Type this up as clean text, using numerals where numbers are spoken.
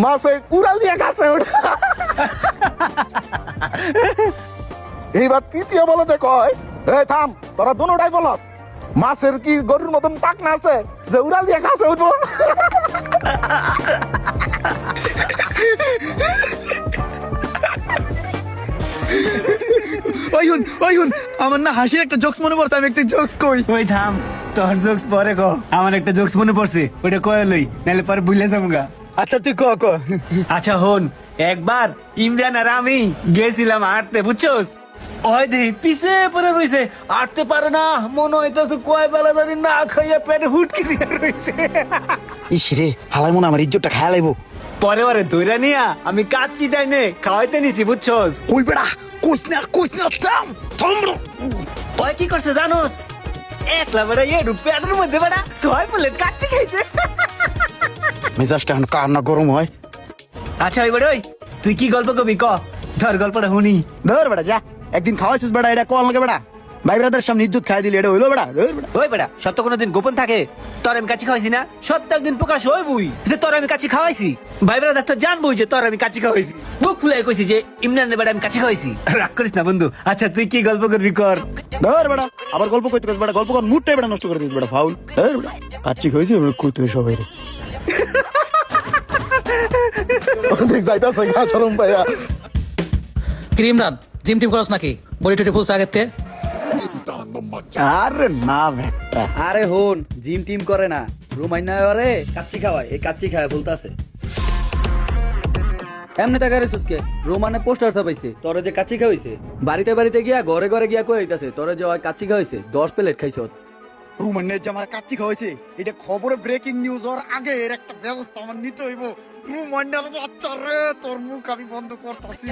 মাছে উড়াল দিয়ে কাছে ওঠে। এইবার তৃতীয় বলতে কয়, এই থাম, তোরা দুটাই বল, মাছের কি গরুর মতন পাকনা আছে যে উড়াল দিয়ে কাছে উঠবো? ওই আমার না হাসির একটা জোকস মনে পড়ছে, আমি একটা জোকস কই। ওই থাম, তোর জোকস পরে কো, আমার একটা জোকস মনে পড়ছে, ওটা কয়ে লই, নাহলে পরে ভুলে যামগা। আচ্ছা তুই ক ক। আচ্ছা হন, একবার ইমরান আর আমি গেছিলাম হাঁটতে, বুঝছোস? ওই দে পিছে পরে রইছে, হাঁটতে পারে না, মনে হইতেছে কয় বেলা জানি না খাইয়া পেটে হুটকি দিয়ে রইছে। ইস রে, হালাই মনে আমার ইজ্জতটা খায়া লাইবো। পরে ওরে ধইরা নিয়া আমি কাচ্চি টাইনে খাওয়াইতে নিছি, বুঝছোস? কই বেড়া, কইস না থাম থাম। ওই কি করছে জানোস? একলা বেড়া এর পেটের মধ্যে বেড়া 6 প্লেট কাচ্চি খাইছে। মেজাজটা এখন কান্না গরম হয়। আচ্ছা ওই বেড়া, ওই তুই কি গল্প কবি ক, ধর গল্পটা শুনি। ধর বেড়া যা, একদিন খাওয়াইছিস বেড়া, এটা কল লাগে বেড়া, ভাই ব্রাদার সামনে ইজ্জত খাই দিলি, এটা হইলো বেড়া? ধর বেড়া। ওই বেড়া, সত্য কোনোদিন গোপন থাকে? তোর আমি কাচ্চি খাওয়াইছি না, সত্য একদিন প্রকাশ হই বুই যে তোর আমি কাচ্চি খাওয়াইছি। ভাই বেড়া ডাক্তার জানবই যে তোর আমি কাচ্চি খাওয়াইছি, মুখ ফুলাই কইছি যে ইমরান বেড়া আমি কাচ্চি খাওয়াইছি। রাগ করিস না বন্ধু। আচ্ছা তুই কি গল্প করবি কর। ধর বেড়া, আবার গল্প কইতে কইস বেড়া, গল্প কর মুডটাই বেড়া নষ্ট করে দিস বেড়া, ফাউল। ধর বেড়া, কাচ্চি খাইছি এবার কইতে সবাই রে। দেখ যাইতাছে গা শরম পাইয়া। ক্রিম রাত জিম টিম করস নাকি? বডি টুটি ফুলছে আগের থেকে? আরে না বেটা, আরে হন, জিম টিম করে না, রুমাইনা আরে কাচ্চি খাওয়ায়, এই কাচ্চি খায় বলতাছে। এমনি টাকারে চুসকে রোমানে পোস্টার ছাপাইছে তোরে যে কাচ্চি খাওয়াইছে, বাড়িতে বাড়িতে গিয়া ঘরে ঘরে গিয়া কই আইতাছে তোরে যে ওই কাচ্চি খাওয়াইছে 10 প্লেট খাইছ। রুমানের যে আমার কাচ্চি খাওয়াইছে, এটা খবরে ব্রেকিং নিউজ হওয়ার আগে এর একটা ব্যবস্থা আমার নিতে হইব। রুমান্নার বাচ্চা রে, তোর মুখ আমি বন্ধ করতাছি।